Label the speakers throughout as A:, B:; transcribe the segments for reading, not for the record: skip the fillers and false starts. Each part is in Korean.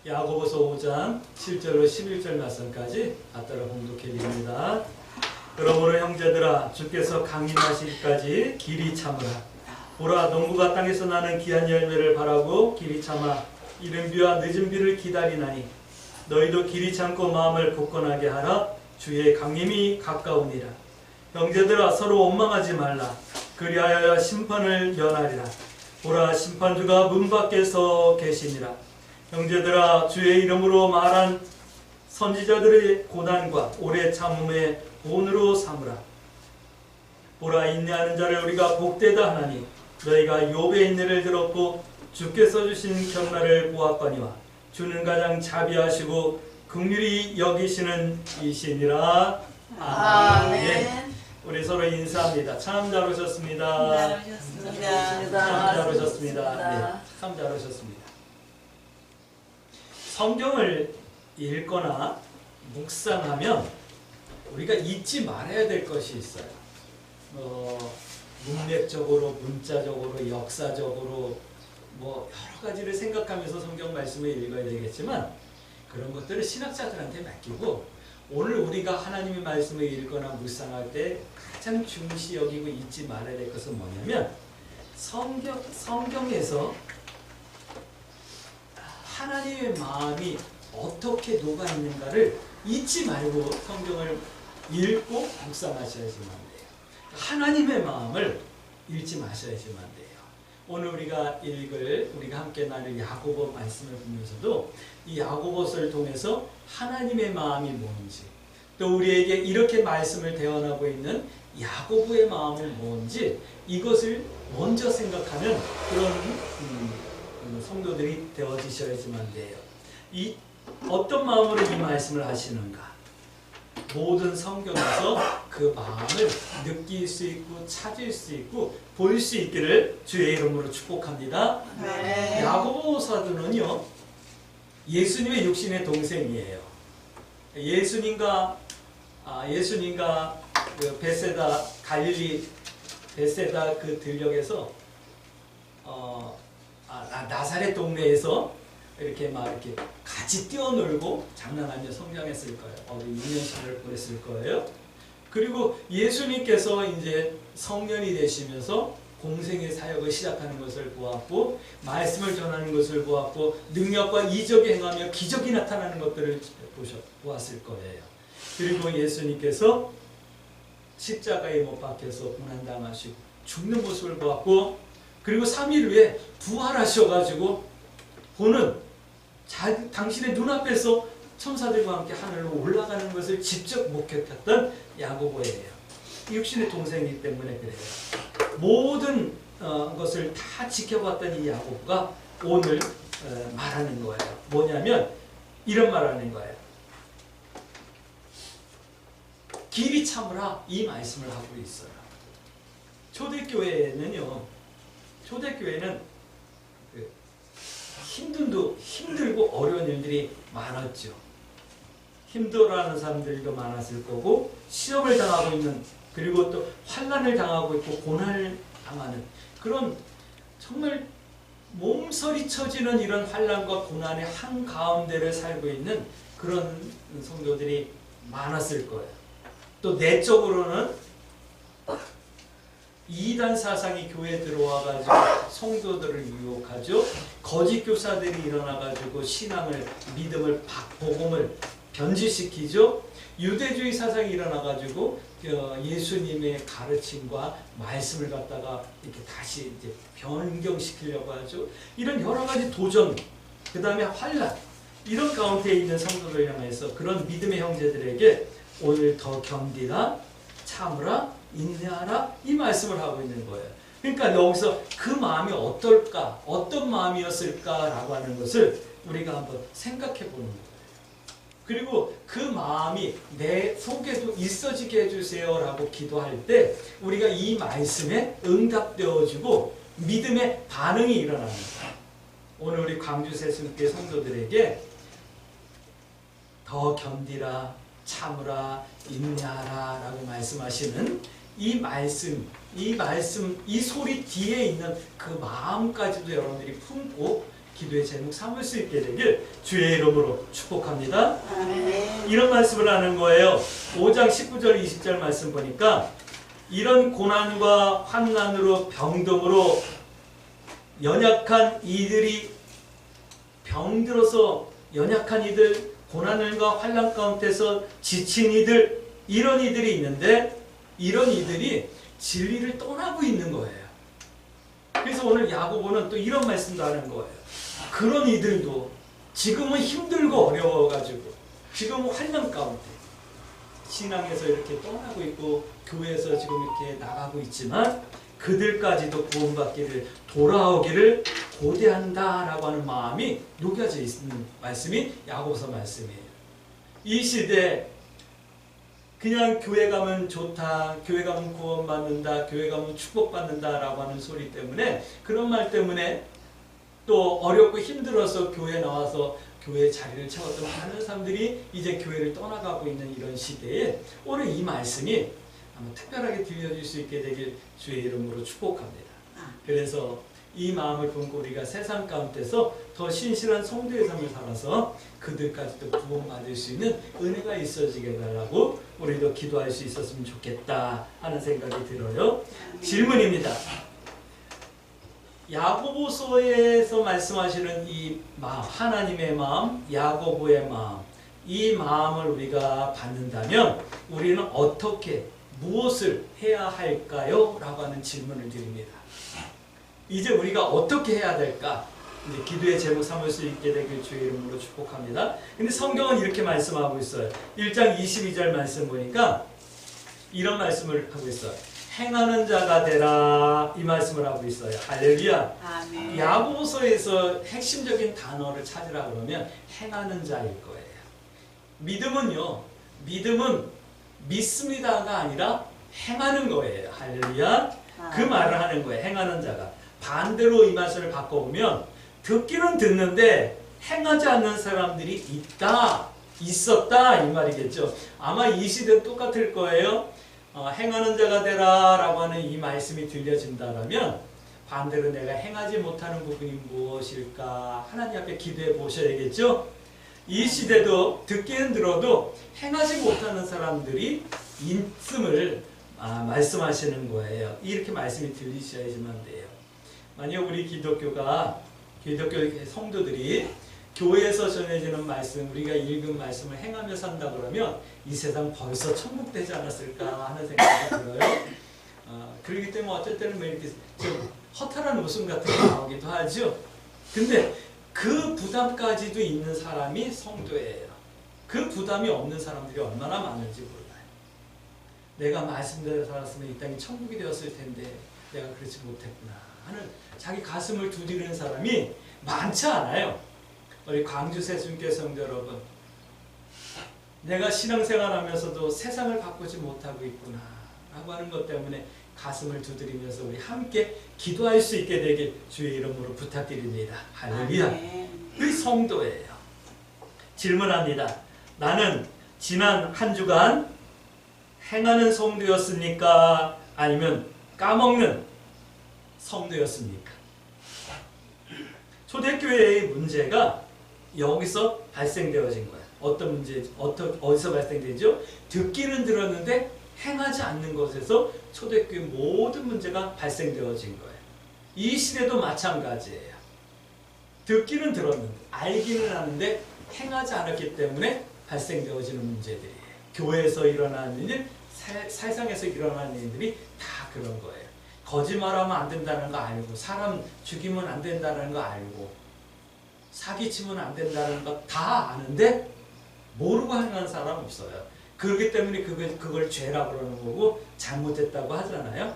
A: 야고보서 5장 7절로 11절 말씀까지 앞따라 봉독해 드립니다. 그러므로 형제들아 주께서 강림하시기까지 길이 참으라. 보라 농부가 땅에서 나는 귀한 열매를 바라고 길이 참아 이른 비와 늦은 비를 기다리나니 너희도 길이 참고 마음을 굳건하게 하라. 주의 강림이 가까우니라. 형제들아 서로 원망하지 말라. 그리하여 심판을 면하리라. 보라 심판주가 문 밖에서 계시니라. 형제들아 주의 이름으로 말한 선지자들의 고난과 오래 참음의 본으로 삼으라. 보라 인내하는 자를 우리가 복되다 하나니 너희가 욥의 인내를 들었고 주께서 주신 경나를 보았거니와 주는 가장 자비하시고 긍휼히 여기시는 이시니라. 아멘. 우리 서로 인사합니다. 참 잘 오셨습니다. 참 잘 오셨습니다. 네, 참 잘 오셨습니다. 성경을 읽거나 묵상하면 우리가 잊지 말아야 될 것이 있어요. 문맥적으로, 문자적으로, 역사적으로 뭐 여러 가지를 생각하면서 성경 말씀을 읽어야 되겠지만 그런 것들을 신학자들한테 맡기고 오늘 우리가 하나님의 말씀을 읽거나 묵상할 때 가장 중시 여기고 잊지 말아야 될 것은 뭐냐면 성경에서 하나님의 마음이 어떻게 녹아있는가를 잊지 말고 성경을 읽고 묵상하셔야지만 돼요. 하나님의 마음을 잊지 마셔야지만 돼요. 오늘 우리가 우리가 함께 나눌 야고보 말씀을 보면서도 이 야고보서를 통해서 하나님의 마음이 뭔지 또 우리에게 이렇게 말씀을 대언하고 있는 야고보의 마음은 뭔지 이것을 먼저 생각하는 그런 성도들이 되어지셔야지만 돼요. 어떤 마음으로 이 말씀을 하시는가? 모든 성경에서 그 마음을 느낄 수 있고 찾을 수 있고 볼 수 있기를 주의 이름으로 축복합니다. 네. 야고보 사도는요 예수님의 육신의 동생이에요. 예수님과 그 베세다 갈릴리 베세다 그 들녘에서 나사렛 동네에서 이렇게 같이 뛰어놀고 장난하며 성장했을 거예요. 유년 시절을 보냈을 거예요. 그리고 예수님께서 이제 성년이 되시면서 공생의 사역을 시작하는 것을 보았고 말씀을 전하는 것을 보았고 능력과 이적이 행하며 기적이 나타나는 것들을 보았을 거예요. 그리고 예수님께서 십자가에 못 박혀서 고난당하시고 죽는 모습을 보았고 그리고 3일 후에 부활하셔가지고 보는 당신의 눈앞에서 천사들과 함께 하늘로 올라가는 것을 직접 목격했던 야고보예요. 육신의 동생이기 때문에 그래요. 모든 것을 다 지켜봤던 이 야고보가 오늘 말하는 거예요. 뭐냐면 이런 말하는 거예요. 길이 참으라 이 말씀을 하고 있어요. 초대교회는 힘들고 어려운 일들이 많았죠. 힘들어하는 사람들도 많았을 거고 시험을 당하고 있는 그리고 또 환난을 당하고 있고 고난을 당하는 그런 정말 몸서리 쳐지는 이런 환난과 고난의 한가운데를 살고 있는 그런 성도들이 많았을 거예요. 또 내적으로는 이단 사상이 교회에 들어와가지고 성도들을 유혹하죠. 거짓 교사들이 일어나가지고 신앙을, 믿음을, 복음을 변질시키죠. 유대주의 사상이 일어나가지고 예수님의 가르침과 말씀을 갖다가 이렇게 다시 이제 변경시키려고 하죠. 이런 여러 가지 도전, 그 다음에 환난, 이런 가운데 있는 성도들 향해서 그런 믿음의 형제들에게 오늘 더 견디라, 참으라, 인내하라 이 말씀을 하고 있는 거예요. 그러니까 여기서 그 마음이 어떨까, 어떤 마음이었을까라고 하는 것을 우리가 한번 생각해 보는 거예요. 그리고 그 마음이 내 속에도 있어지게 해주세요 라고 기도할 때 우리가 이 말씀에 응답되어지고 믿음의 반응이 일어나는 거예요. 오늘 우리 광주 새순교회 성도들에게 더 견디라, 참으라, 인내하라 라고 말씀하시는 이 말씀, 이 소리 뒤에 있는 그 마음까지도 여러분들이 품고 기도의 제목 삼을 수 있게 되길 주의 이름으로 축복합니다.
B: 아멘.
A: 이런 말씀을 하는 거예요. 5장 19절 20절 말씀 보니까 이런 고난과 환난으로 병듦으로 연약한 이들이 병들어서 연약한 이들, 고난과 환난 가운데서 지친 이들, 이런 이들이 있는데 이런 이들이 진리를 떠나고 있는 거예요. 그래서 오늘 야고보는 또 이런 말씀도 하는 거예요. 그런 이들도 지금은 힘들고 어려워가지고 지금은 환난 가운데 신앙에서 이렇게 떠나고 있고 교회에서 지금 이렇게 나가고 있지만 그들까지도 구원받기를 돌아오기를 고대한다라고 하는 마음이 녹여져 있는 말씀이 야고보서 말씀이에요. 이 시대 그냥 교회 가면 좋다, 교회 가면 구원받는다, 교회 가면 축복받는다라고 하는 소리 때문에 그런 말 때문에 또 어렵고 힘들어서 교회 나와서 교회 자리를 채웠던 많은 사람들이 이제 교회를 떠나가고 있는 이런 시대에 오늘 이 말씀이 아마 특별하게 들려줄 수 있게 되길 주의 이름으로 축복합니다. 그래서 이 마음을 품고 우리가 세상 가운데서 더 신실한 성도의 삶을 살아서 그들까지도 구원받을 수 있는 은혜가 있어지게 달라고 우리도 기도할 수 있었으면 좋겠다 하는 생각이 들어요. 질문입니다. 야고보서에서 말씀하시는 이 마음, 하나님의 마음, 야고보의 마음, 이 마음을 우리가 받는다면 우리는 어떻게 무엇을 해야 할까요? 라고 하는 질문을 드립니다. 이제 우리가 어떻게 해야 될까? 이제 기도의 제목 삼을 수 있게 되길 주의 이름으로 축복합니다. 근데 성경은 이렇게 말씀하고 있어요. 1장 22절 말씀 보니까 이런 말씀을 하고 있어요. 행하는 자가 되라, 이 말씀을 하고 있어요. 할렐루야.
B: 아멘.
A: 야고보서에서 핵심적인 단어를 찾으라 그러면 행하는 자일 거예요. 믿음은요, 믿음은 믿습니다가 아니라 행하는 거예요. 할렐루야. 그 말을 하는 거예요. 행하는 자가. 반대로 이 말씀을 바꿔보면 듣기는 듣는데 행하지 않는 사람들이 있다, 있었다 이 말이겠죠. 아마 이 시대는 똑같을 거예요. 행하는 자가 되라 라고 하는 이 말씀이 들려진다면 반대로 내가 행하지 못하는 부분이 무엇일까 하나님 앞에 기도해 보셔야겠죠. 이 시대도 듣기는 들어도 행하지 못하는 사람들이 있음을 말씀하시는 거예요. 이렇게 말씀이 들리셔야지만 돼요. 만약 우리 기독교 성도들이 교회에서 전해지는 말씀, 우리가 읽은 말씀을 행하며 산다 그러면 이 세상 벌써 천국 되지 않았을까 하는 생각이 들어요. 그렇기 때문에 어쩔 때는 뭐 이렇게 좀 허탈한 웃음 같은 게 나오기도 하죠. 근데 그 부담까지도 있는 사람이 성도예요. 그 부담이 없는 사람들이 얼마나 많은지 몰라요. 내가 말씀대로 살았으면 이 땅이 천국이 되었을 텐데 내가 그렇지 못했구나 하는 자기 가슴을 두드리는 사람이 많지 않아요. 우리 광주 세순교회 성도 여러분, 내가 신앙생활하면서도 세상을 바꾸지 못하고 있구나 라고 하는 것 때문에 가슴을 두드리면서 우리 함께 기도할 수 있게 되길 주의 이름으로 부탁드립니다. 할렐루야. 우리 성도예요. 질문합니다. 나는 지난 한 주간 행하는 성도였습니까? 아니면 까먹는 성도였습니까? 초대교회의 문제가 여기서 발생되어진 거예요. 어떤 문제, 어디서 발생되죠? 듣기는 들었는데 행하지 않는 것에서 초대교회 모든 문제가 발생되어진 거예요. 이 시대도 마찬가지예요. 듣기는 들었는데, 알기는 하는데 행하지 않았기 때문에 발생되어지는 문제들이에요. 교회에서 일어나는 일, 세상에서 일어나는 일들이 다 그런 거예요. 거짓말하면 안 된다는 거 알고, 사람 죽이면 안 된다는 거 알고, 사기치면 안 된다는 거 다 아는데 모르고 행하는 사람 없어요. 그렇기 때문에 그걸 죄라고 그러는 거고 잘못했다고 하잖아요.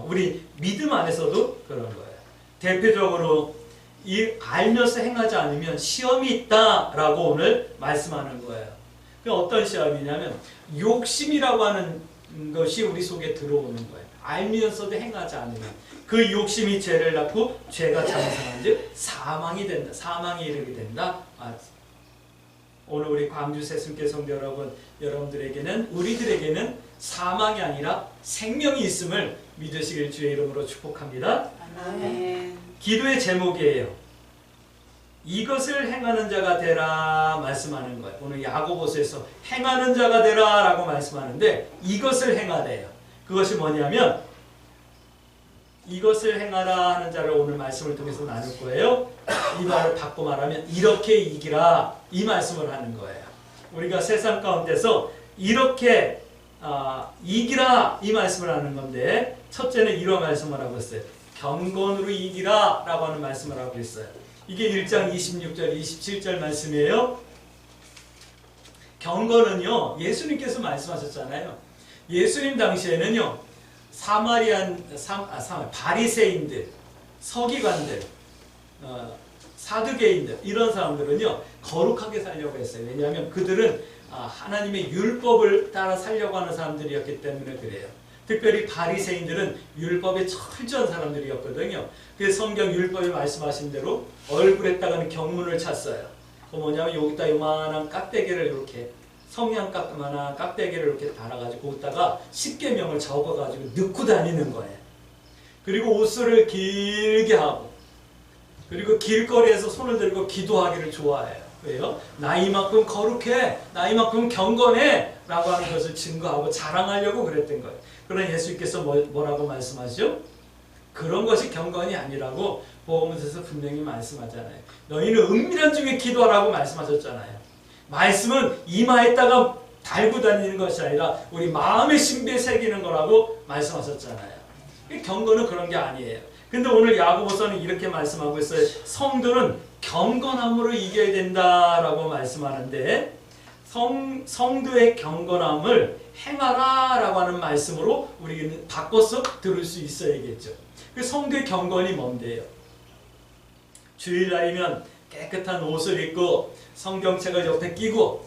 A: 우리 믿음 안에서도 그런 거예요. 대표적으로 이 알면서 행하지 않으면 시험이 있다라고 오늘 말씀하는 거예요. 그 어떤 시험이냐면 욕심이라고 하는 것이 우리 속에 들어오는 거예요. 알면서도 행하지 않으면 그 욕심이 죄를 낳고 죄가 장성한즉 사망이 된다. 사망에 이르게 된다. 오늘 우리 광주 세순교회 성도 여러분, 여러분들에게는, 우리들에게는 사망이 아니라 생명이 있음을 믿으시길 주의 이름으로 축복합니다.
B: 아멘.
A: 기도의 제목이에요. 이것을 행하는 자가 되라 말씀하는 거예요. 오늘 야고보서에서 행하는 자가 되라 라고 말씀하는데 이것을 행하래요. 그것이 뭐냐면 이것을 행하라 하는 자를 오늘 말씀을 통해서 나눌 거예요. 이 말을 바꿔 말하면 이렇게 이기라 이 말씀을 하는 거예요. 우리가 세상 가운데서 이렇게 이기라 이 말씀을 하는 건데 첫째는 이런 말씀을 하고 있어요. 경건으로 이기라 라고 하는 말씀을 하고 있어요. 이게 1장 26절 27절 말씀이에요. 경건은요 예수님께서 말씀하셨잖아요. 예수님 당시에는요 바리새인들, 서기관들, 사두개인들 이런 사람들은요 거룩하게 살려고 했어요. 왜냐하면 그들은 하나님의 율법을 따라 살려고 하는 사람들이었기 때문에 그래요. 특별히 바리새인들은 율법에 철저한 사람들이었거든요. 그래서 성경 율법에 말씀하신 대로 얼굴에다가는 경문을 찼어요. 그 뭐냐면 여기다 요만한 깍대기를 이렇게 성냥깍만한 깍대기를 이렇게 달아가지고 거기다가 십계명을 적어가지고 넣고 다니는 거예요. 그리고 옷을 길게 하고 그리고 길거리에서 손을 들고 기도하기를 좋아해요. 왜요? 나이만큼 거룩해, 나이만큼 경건해 라고 하는 것을 증거하고 자랑하려고 그랬던 거예요. 그러나 예수님께서 뭐라고 말씀하시죠? 그런 것이 경건이 아니라고 복음서에서 분명히 말씀하잖아요. 너희는 은밀한 중에 기도하라고 말씀하셨잖아요. 말씀은 이마에다가 달고 다니는 것이 아니라 우리 마음의 신비에 새기는 거라고 말씀하셨잖아요. 경건은 그런 게 아니에요. 근데 오늘 야고보서는 이렇게 말씀하고 있어요. 성도는 경건함으로 이겨야 된다라고 말씀하는데 성도의 경건함을 행하라 라고 하는 말씀으로 우리는 바꿔서 들을 수 있어야겠죠. 그 성도의 경건이 뭔데요? 주일날이면 깨끗한 옷을 입고 성경책을 옆에 끼고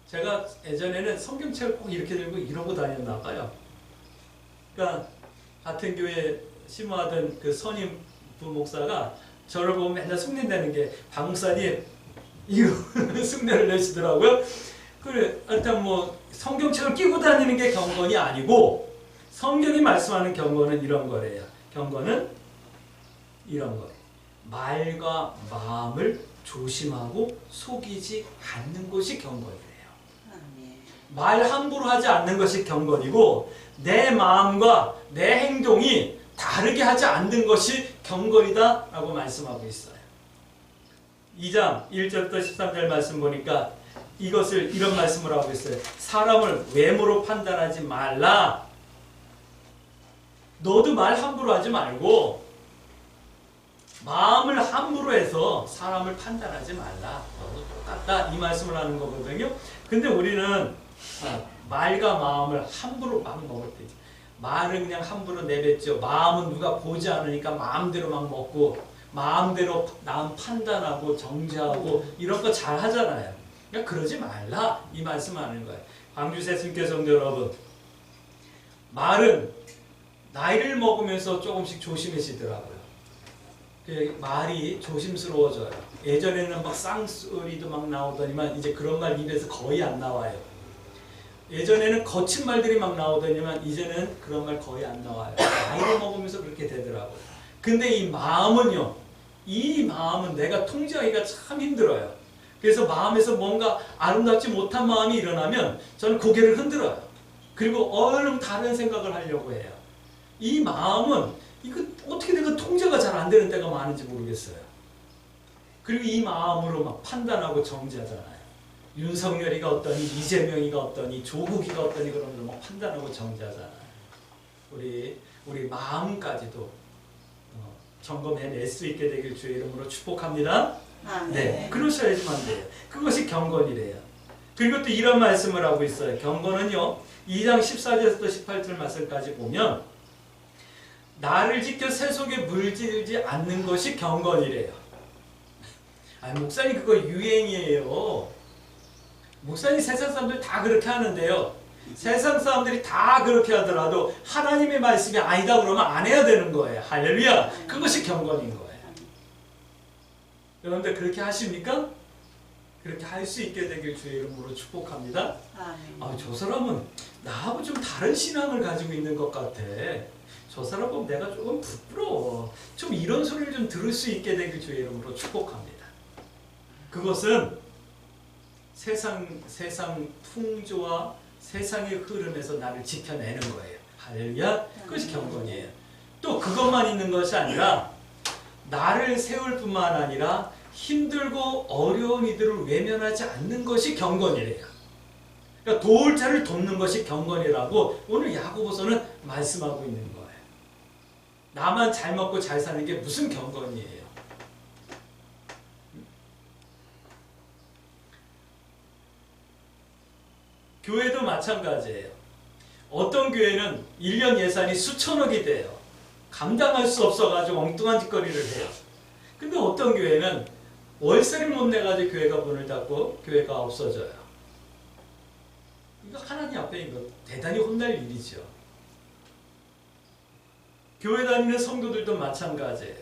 A: 제가 예전에는 성경책을 꼭 이렇게 들고 이러고 다녔나 봐요. 그러니까 같은 교회에 심호하던 그 선임 부목사가 저를 보면 맨날 흉내내는 게 박 목사님 이거 흉내를 내시더라고요. 그래, 일단 뭐 성경책을 끼고 다니는 게 경건이 아니고 성경이 말씀하는 경건은 이런 거래요. 경건은 이런 거예요. 말과 마음을 조심하고 속이지 않는 것이 경건이래요. 말 함부로 하지 않는 것이 경건이고 내 마음과 내 행동이 다르게 하지 않는 것이 경건이다 라고 말씀하고 있어요. 2장 1절부터 13절 말씀 보니까 이것을 이런 말씀을 하고 있어요. 사람을 외모로 판단하지 말라. 너도 말 함부로 하지 말고 마음을 함부로 해서 사람을 판단하지 말라. 너도 똑같다. 이 말씀을 하는 거거든요. 근데 우리는 말과 마음을 함부로 막 먹을 때 말은 그냥 함부로 내뱉죠. 마음은 누가 보지 않으니까 마음대로 막 먹고 마음대로 남 판단하고 정죄하고 이런 거 잘 하잖아요. 그러니까 그러지 말라. 이 말씀하는 거예요. 광주 새순교 성도 여러분, 말은 나이를 먹으면서 조금씩 조심해지더라고요. 말이 조심스러워져요. 예전에는 막 쌍소리도 막 나오더니만 이제 그런 말 입에서 거의 안 나와요. 예전에는 거친 말들이 막 나오더니만 이제는 그런 말 거의 안 나와요. 나이를 먹으면서 그렇게 되더라고요. 근데 이 마음은요, 이 마음은 내가 통제하기가 참 힘들어요. 그래서 마음에서 뭔가 아름답지 못한 마음이 일어나면 저는 고개를 흔들어요. 그리고 얼른 다른 생각을 하려고 해요. 이 마음은 이거 어떻게 내가 통제가 잘 안 되는 때가 많은지 모르겠어요. 그리고 이 마음으로 막 판단하고 정죄하잖아요. 윤석열이가 어떠니, 이재명이가 어떠니, 조국이가 어떠니 그러면서 막 판단하고 정죄하잖아요. 우리 마음까지도 점검해낼 수 있게 되길 주의 이름으로 축복합니다. 네, 그러셔야지만 돼요. 그것이 경건이래요. 그리고 또 이런 말씀을 하고 있어요. 경건은요, 2장 14절에서 18절 말씀까지 보면 나를 지켜 세속에 물들지 않는 것이 경건이래요. 아니, 목사님 그거 유행이에요. 목사님 세상 사람들 다 그렇게 하는데요. 세상 사람들이 다 그렇게 하더라도 하나님의 말씀이 아니다 그러면 안 해야 되는 거예요. 할렐루야. 그것이 경건인 거예요. 여러분들 그렇게 하십니까? 그렇게 할 수 있게 되길 주의 이름으로 축복합니다. 저 사람은 나하고 좀 다른 신앙을 가지고 있는 것 같아. 저 사람 보면 내가 조금 부끄러워. 좀 이런 소리를 좀 들을 수 있게 되길 주의 이름으로 축복합니다. 그것은 세상 풍조와 세상의 흐름에서 나를 지켜내는 거예요. 할렐루야. 그것이 경건이에요. 또 그것만 있는 것이 아니라 나를 세울 뿐만 아니라 힘들고 어려운 이들을 외면하지 않는 것이 경건이래요. 그러니까 도울 자를 돕는 것이 경건이라고 오늘 야고보서는 말씀하고 있는 거예요. 나만 잘 먹고 잘 사는 게 무슨 경건이에요. 교회도 마찬가지예요. 어떤 교회는 1년 예산이 수천억이 돼요. 감당할 수 없어가지고 엉뚱한 짓거리를 해요. 근데 어떤 교회는 월세를 못 내가지고 교회가 문을 닫고 교회가 없어져요. 이거 하나님 앞에 이거 대단히 혼날 일이죠. 교회 다니는 성도들도 마찬가지예요.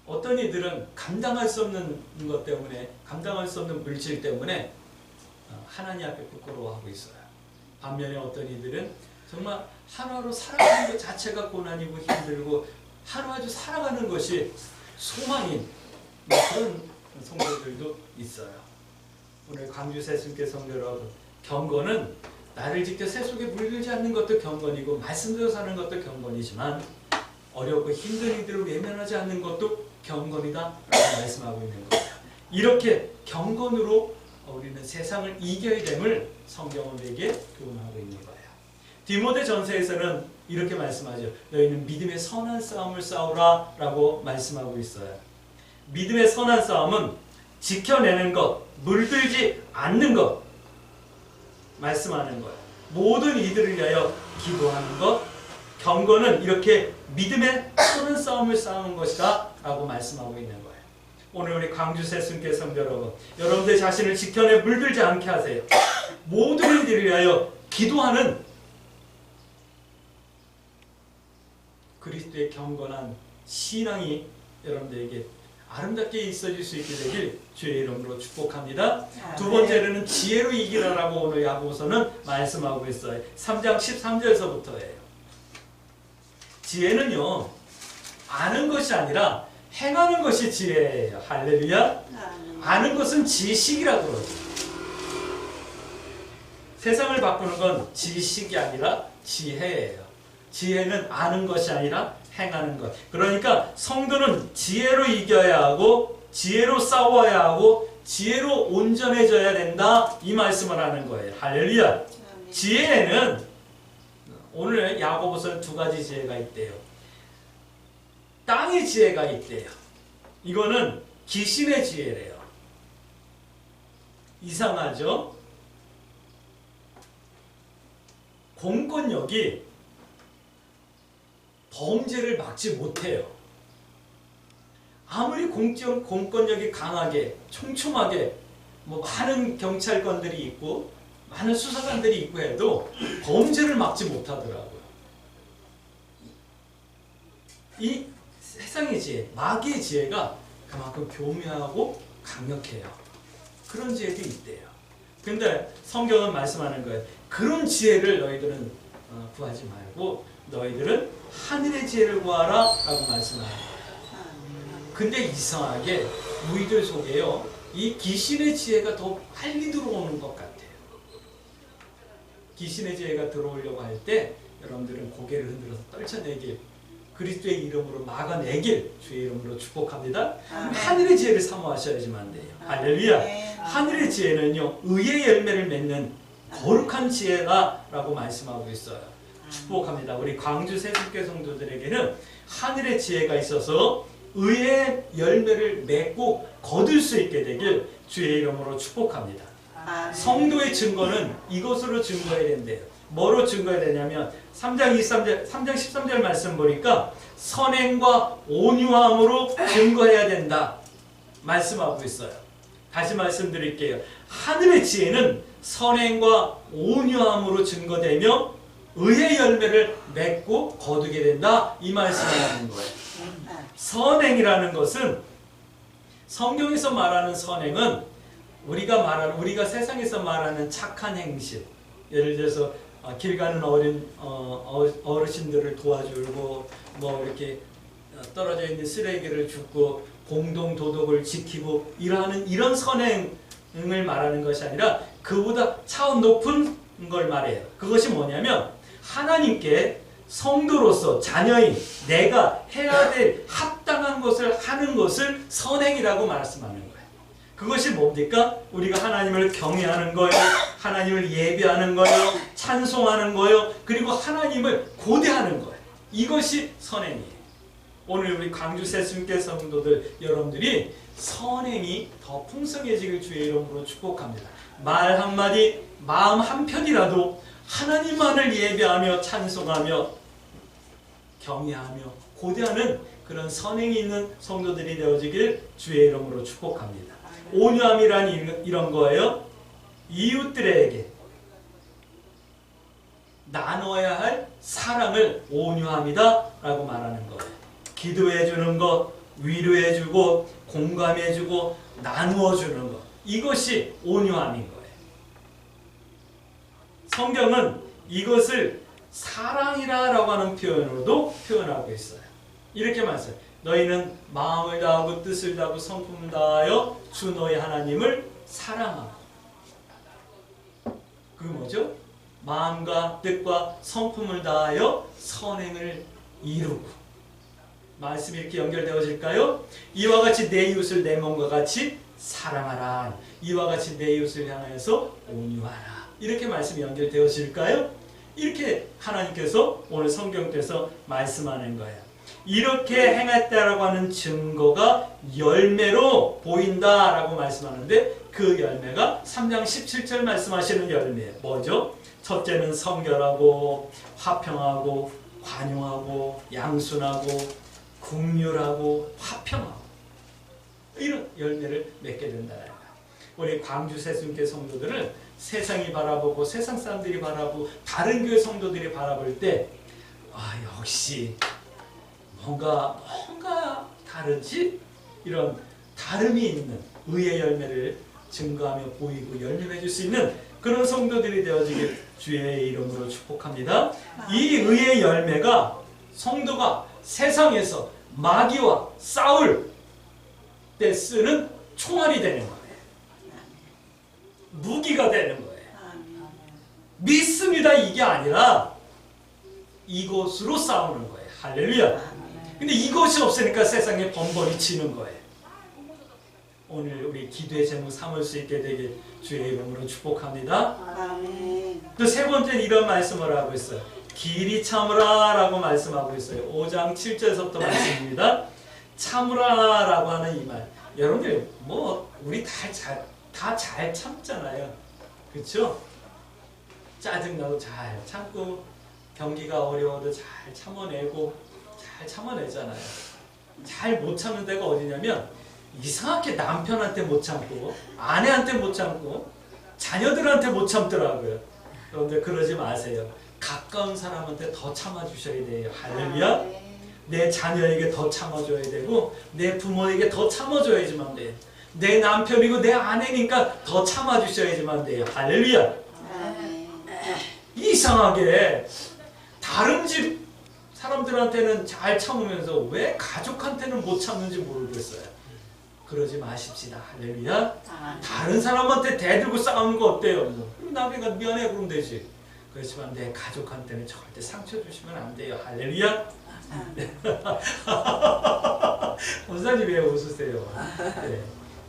A: 어떤 이들은 감당할 수 없는 것 때문에, 감당할 수 없는 물질 때문에 하나님 앞에 부끄러워하고 있어요. 반면에 어떤 이들은 정말 하루하루 살아가는 것 자체가 고난이고 힘들고 하루하루 살아가는 것이 소망인 그런 성도들도 있어요. 오늘 광주 새순교 성도 여러분, 경건은 나를 지켜 새 속에 물들지 않는 것도 경건이고 말씀대로 사는 것도 경건이지만 어렵고 힘든 이들을 외면하지 않는 것도 경건이다 라고 말씀하고 있는 거예요. 이렇게 경건으로 우리는 세상을 이겨야 됨을 성경은 우리에게 교훈하고 있는 거예요. 디모데 전서에서는 이렇게 말씀하죠. 너희는 믿음의 선한 싸움을 싸우라 라고 말씀하고 있어요. 믿음의 선한 싸움은 지켜내는 것, 물들지 않는 것 말씀하는 거예요. 모든 이들을 위하여 기도하는 것, 경건은 이렇게 믿음의 선한 싸움을 싸우는 것이다 라고 말씀하고 있는 거예요. 오늘 우리 광주 새순교 성도 여러분, 여러분들 자신을 지켜내 물들지 않게 하세요. 모든 이들을 위하여 기도하는 그리스도의 경건한 신앙이 여러분들에게 아름답게 있어질 수 있게 되길 주의 이름으로 축복합니다. 두 번째로는 지혜로 이기라라고 오늘 야고보서는 말씀하고 있어요. 3장 13절서부터예요. 지혜는요, 아는 것이 아니라 행하는 것이 지혜예요. 할렐루야. 아는 것은 지식이라고 그러죠. 세상을 바꾸는 건 지식이 아니라 지혜예요. 지혜는 아는 것이 아니라 행하는 것. 그러니까 성도는 지혜로 이겨야 하고 지혜로 싸워야 하고 지혜로 온전해져야 된다 이 말씀을 하는 거예요. 할렐루야. 지혜에는 오늘 야고보서는 두 가지 지혜가 있대요. 땅의 지혜가 있대요. 이거는 귀신의 지혜래요. 이상하죠? 공권력이 범죄를 막지 못해요. 아무리 공권력이 강하게 촘촘하게 많은 경찰관들이 있고 많은 수사관들이 있고 해도 범죄를 막지 못하더라고요. 이 세상의 지혜, 마귀의 지혜가 그만큼 교묘하고 강력해요. 그런 지혜도 있대요. 근데 성경은 말씀하는 거예요. 그런 지혜를 너희들은 구하지 말고 너희들은 하늘의 지혜를 구하라 라고 말씀하는 거예요. 근데 이상하게 우리들 속에요, 이 귀신의 지혜가 더 빨리 들어오는 것 같아요. 귀신의 지혜가 들어오려고 할 때 여러분들은 고개를 흔들어서 떨쳐내길, 그리스도의 이름으로 막아내길 주의 이름으로 축복합니다. 하늘의 지혜를 사모하셔야지만 돼요. 할렐루야. 하늘의 지혜는요, 의의 열매를 맺는 거룩한 지혜다라고 말씀하고 있어요. 축복합니다. 우리 광주 새순교 성도들에게는 하늘의 지혜가 있어서 의의 열매를 맺고 거둘 수 있게 되길 주의 이름으로 축복합니다. 성도의 증거는 이것으로 증거해야 된대요. 뭐로 증거해야 되냐면 3장 13절 말씀 보니까 선행과 온유함으로 증거해야 된다 말씀하고 있어요. 다시 말씀드릴게요. 하늘의 지혜는 선행과 온유함으로 증거되며 의의 열매를 맺고 거두게 된다 이 말씀을 하는 거예요. 선행이라는 것은, 성경에서 말하는 선행은 우리가 세상에서 말하는 착한 행실, 예를 들어서 길 가는 어르신들을 도와주고 뭐 이렇게 떨어져 있는 쓰레기를 줍고 공동 도덕을 지키고 이런 선행을 말하는 것이 아니라 그보다 차원 높은 걸 말해요. 그것이 뭐냐면 하나님께 성도로서 자녀인 내가 해야 될 합당한 것을 하는 것을 선행이라고 말씀하는 거예요. 그것이 뭡니까? 우리가 하나님을 경외하는 거예요. 하나님을 예배하는 거예요. 찬송하는 거예요. 그리고 하나님을 고대하는 거예요. 이것이 선행이에요. 오늘 우리 광주 새순교 성도들 여러분들이 선행이 더 풍성해지길 주의 이름으로 축복합니다. 말 한마디, 마음 한편이라도 하나님만을 예배하며 찬송하며 경외하며 고대하는 그런 선행이 있는 성도들이 되어지길 주의 이름으로 축복합니다. 온유함이란 이런 거예요. 이웃들에게 나눠야 할 사랑을 온유함이다 라고 말하는 거예요. 기도해 주는 것, 위로해 주고 공감해 주고 나누어 주는 것, 이것이 온유함인 거예요. 성경은 이것을 사랑이라고 하는 표현으로도 표현하고 있어요. 이렇게 말해요. 너희는 마음을 다하고 뜻을 다하고 성품을 다하여 주 너희 하나님을 사랑하고. 그게 뭐죠? 마음과 뜻과 성품을 다하여 선행을 이루고. 말씀이 이렇게 연결되어질까요? 이와 같이 내 이웃을 내 몸과 같이 사랑하라. 이와 같이 내 이웃을 향하여서 온유하라. 이렇게 말씀이 연결되어질까요? 이렇게 하나님께서 오늘 성경에서 말씀하는 거예요. 이렇게 행했다라고 하는 증거가 열매로 보인다라고 말씀하는데 그 열매가 3장 17절 말씀하시는 열매예요. 뭐죠? 첫째는 성결하고 화평하고 관용하고 양순하고 긍휼하고 화평하고 이런 열매를 맺게 된다는 거예요. 우리 광주 새순교 성도들을 세상이 바라보고 세상 사람들이 바라보고 다른 교회 성도들이 바라볼 때 역시 뭔가 다르지? 이런 다름이 있는 의의 열매를 증거하며 보이고 열매 맺을 수 있는 그런 성도들이 되어지길 주의 이름으로 축복합니다. 이 의의 열매가 성도가 세상에서 마귀와 싸울 때 쓰는 총알이 되는 거예요. 무기가 되는 거예요. 믿습니다 이게 아니라 이것으로 싸우는 거예요. 할렐루야. 근데 이것이 없으니까 세상에 번번이 치는 거예요. 오늘 우리 기도의 제목 삼을 수 있게 되길 주의 이름으로 축복합니다. 또 세 번째는 이런 말씀을 하고 있어요. 길이 참으라 라고 말씀하고 있어요. 5장 7절부터 말씀입니다. 참으라 라고 하는 이 말. 여러분들 우리 다 잘 참잖아요. 그렇죠? 짜증나도 잘 참고 경기가 어려워도 잘 참아내고 잘 참아내잖아요. 잘 못 참는 데가 어디냐면 이상하게 남편한테 못 참고 아내한테 못 참고 자녀들한테 못 참더라고요. 여러분들 그러지 마세요. 가까운 사람한테 더 참아주셔야 돼요. 할렐루야. 내 자녀에게 더 참아줘야 되고 내 부모에게 더 참아줘야지만 돼요. 내 남편이고 내 아내니까 더 참아주셔야지만 돼요. 할렐루야. 이상하게 다른 집 사람들한테는 잘 참으면서 왜 가족한테는 못 참는지 모르겠어요. 그러지 마십시다. 할렐루야. 다른 사람한테 대들고 싸우는 거 어때요? 나비가 미안해 그러면 되지. 그렇지만 내 가족한테는 절대 상처 주시면 안 돼요. 할렐루야. 원사님 왜 웃으세요? 네.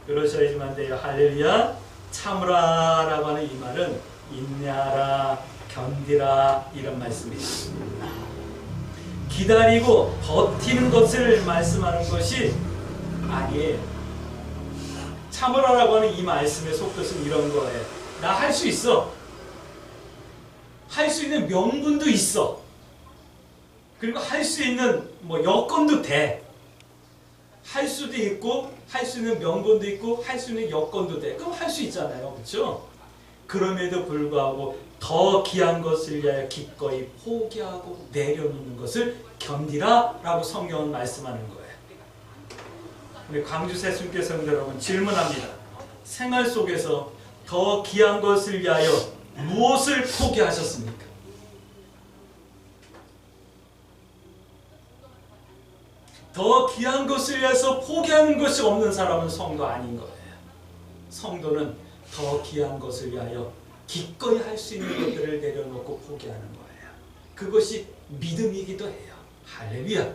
A: 그러셔야지만 돼요. 할렐루야. 참으라 라고 하는 이 말은 인내하라, 견디라 이런 말씀이에요. 기다리고 버티는 것을 말씀하는 것이 아니에요. 참으라라고 하는 이 말씀의 속뜻은 이런 거예요. 나 할 수 있어. 할 수 있는 명분도 있어. 그리고 할 수 있는 여건도 돼. 할 수도 있고 할 수 있는 명분도 있고 할 수 있는 여건도 돼. 그럼 할 수 있잖아요. 그렇죠? 그럼에도 불구하고 더 귀한 것을 위하여 기꺼이 포기하고 내려놓는 것을 견디라 라고 성경은 말씀하는 거예요. 우리 광주 새순교 성도 여러분 질문합니다. 생활 속에서 더 귀한 것을 위하여 무엇을 포기하셨습니까? 더 귀한 것을 위해서 포기하는 것이 없는 사람은 성도 아닌 거예요. 성도는 더 귀한 것을 위하여 기꺼이 할 수 있는 것들을 내려놓고 포기하는 거예요. 그것이 믿음이기도 해요. 할렐루야.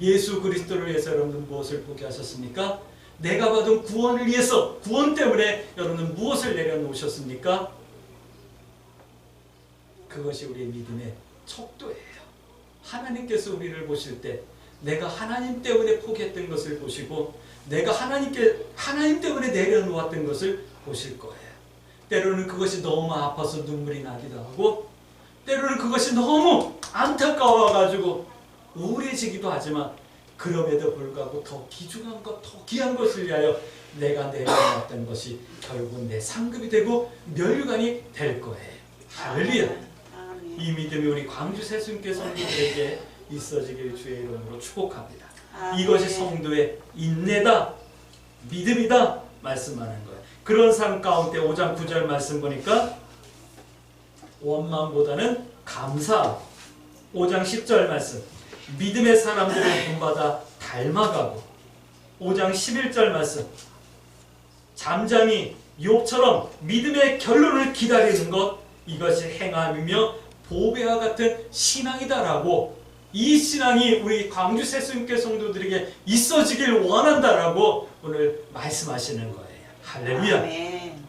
A: 예수 그리스도를 위해서 여러분은 무엇을 포기하셨습니까? 내가 받은 구원을 위해서, 구원 때문에 여러분은 무엇을 내려놓으셨습니까? 그것이 우리의 믿음의 척도예요. 하나님께서 우리를 보실 때 내가 하나님 때문에 포기했던 것을 보시고 내가 하나님 때문에 내려놓았던 것을 보실 거예요. 때로는 그것이 너무 아파서 눈물이 나기도 하고 때로는 그것이 너무 안타까워가지고 우울해지기도 하지만 그럼에도 불구하고 더 귀중한 것, 더 귀한 것을 위하여 내가 내려놓았던 것이 결국 내 상급이 되고 멸류관이 될 거예요. 할렐루야. 이 믿음이 우리 광주 새순교 성도들에게 있어지길 주의 이름으로 축복합니다. 이것이 성도의 인내다, 믿음이다 말씀하는 거예요. 그런 삶 가운데 5장 9절 말씀 보니까 원망보다는 감사. 5장 10절 말씀 믿음의 사람들을 본받아 닮아가고 5장 11절 말씀 잠잠히 욥처럼 믿음의 결론을 기다리는 것 이것이 행함이며 보배와 같은 신앙이다라고 이 신앙이 우리 광주 새순교 성도들에게 있어지길 원한다라고 오늘 말씀하시는 거예요. 할렐루야.
B: 아멘.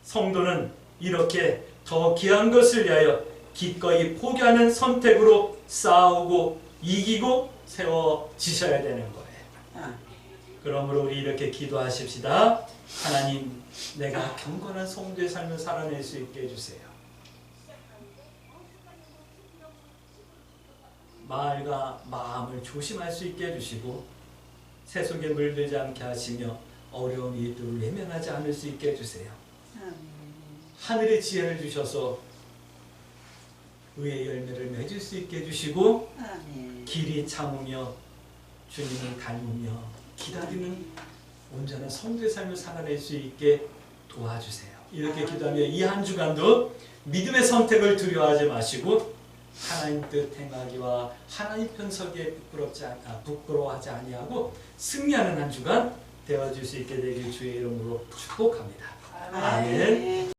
A: 성도는 이렇게 더 귀한 것을 위하여 기꺼이 포기하는 선택으로 싸우고 이기고 세워지셔야 되는 거예요. 그러므로 우리 이렇게 기도하십시다. 하나님, 내가 경건한 성도의 삶을 살아낼 수 있게 해주세요. 말과 마음을 조심할 수 있게 해주시고 세속에 물들지 않게 하시며 어려운 일들을 외면하지 않을 수 있게 해주세요. 하늘의 지혜를 주셔서 의의 열매를 맺을 수 있게 해주시고 길이 참으며 주님을 닮으며 기다리는 온전한 성도의 삶을 살아낼 수 있게 도와주세요. 이렇게 기도하며 이 한 주간도 믿음의 선택을 두려워하지 마시고 하나님 뜻 행하기와 하나님 편 서기에 부끄러워하지 아니하고 승리하는 한 주간 되어줄 수 있게 되길 주의 이름으로 축복합니다. 아멘.